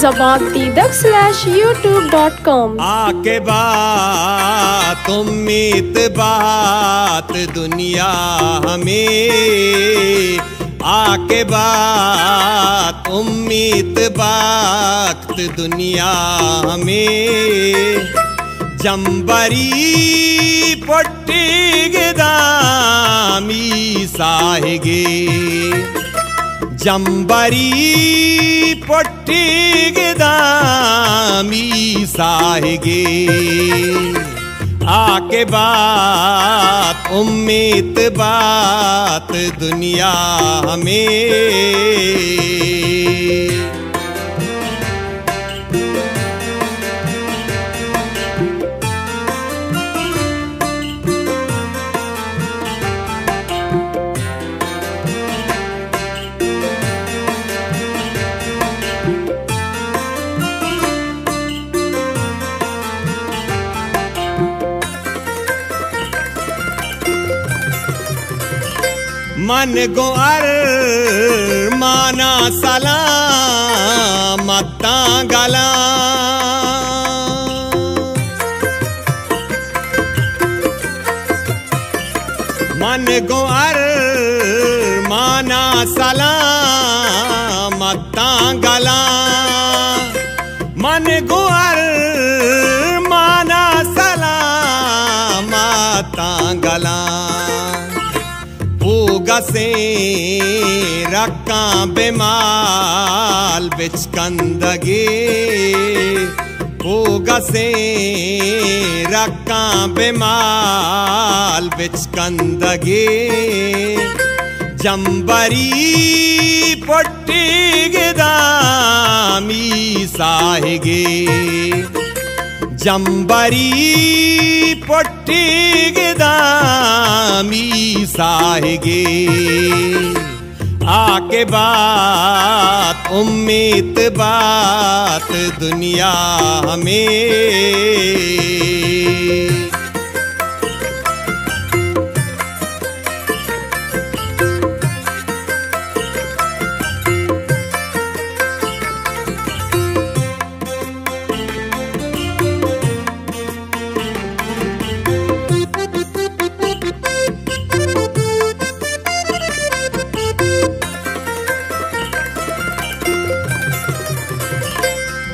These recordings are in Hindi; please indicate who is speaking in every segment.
Speaker 1: zabanddidak/youtube.com।
Speaker 2: आके बात उम्मीद बात दुनिया हमें, आके बात उम्मीद बात दुनिया हमें। जंबरी पट्टी गिदामी साहिगे, जंबरी पट्टी गिदामी साहिगे। आके बात उम्मीद बात दुनिया हमें। मन गो माना सलाम मत्ता गला, मन गो माना सलाम मत्ता गला, मन गो माना सलाम मत्ता गला। गसे रक्का बेमाल बिच कंदगे, ओ गसे रक्का बेमाल बिच कंदगे। जंबरी पट्टी गिदामी साहिगे, जंबरी पट्टी गिदामी साहिगे। आके बात उम्मीद बात दुनिया हमें।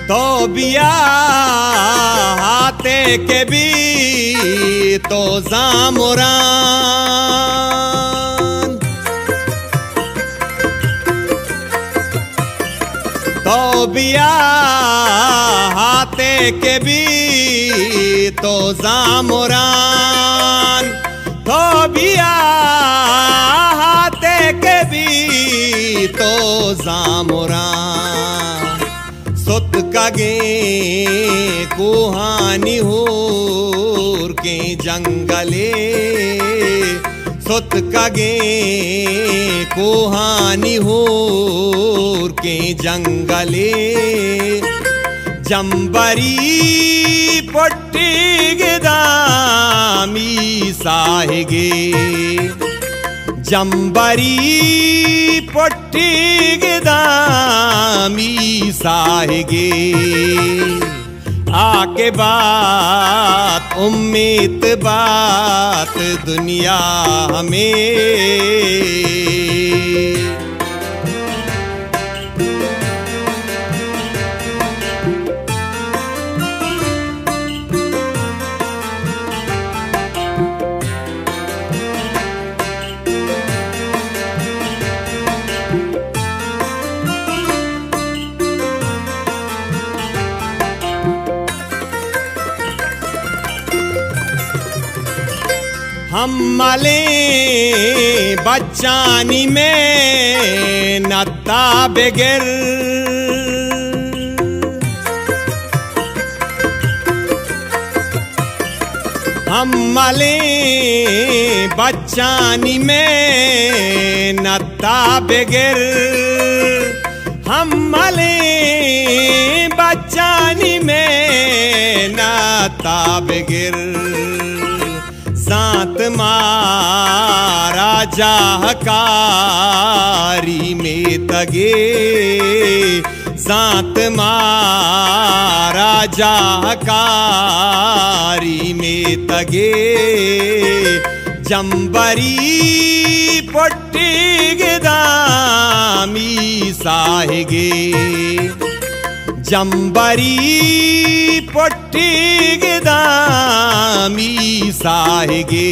Speaker 2: तो बिया हाथे के भी तो जामुरान, तो बिया हाथे के भी तो जामुरान, तो बिया हाथे के भी तो जामुरान। सुत कगे कुहानी होर के जंगले, सुत कगे कुहानी होर के जंगले। जंबरी पट्टी गिदामी साहिगे, जंबरी पट्टी गिदामी साहिगे। आके बात उम्मीद बात दुनिया हमें। हम मले बच्चानी में नत्ता बेगिर, हम मले बच्चानी में नत्ता बेगिर, हम मले बच्चानी में नत्ता बेगिर। सात महाराजा हकारी में तगे, जात मारा जाकारी में तगे जंबरी पट्टी गिदामी साहिगे जंबरी पट्टी गिदामी साहिगे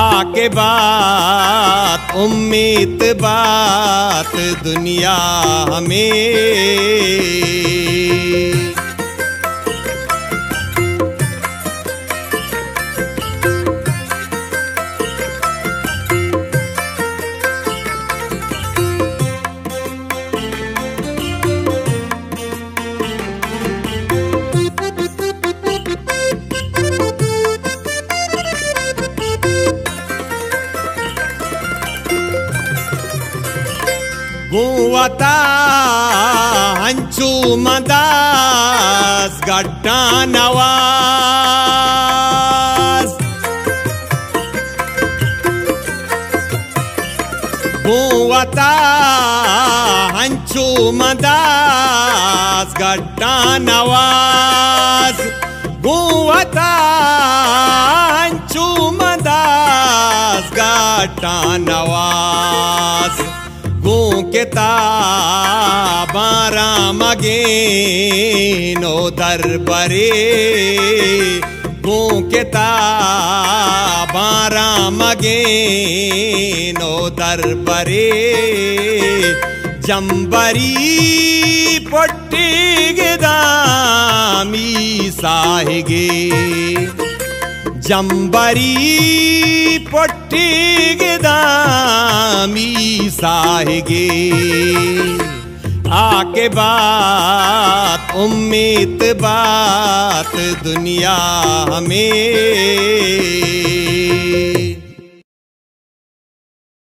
Speaker 2: आके बात उम्मीद बात दुनिया में गुवता हंचू मदास गड्डा नवाज गुवता हंचू मदास गड्डा नवाज गुवता हंचू मदास गड्डा नवाज गो के ताबारा मगे नो दरबरे गो के ताबारा मगे नो दरबरे जंबरी पट्टी गिदामी साहिगे जंबरी पट्टी गिदामी साहिगे आके बात उम्मीद बात दुनिया में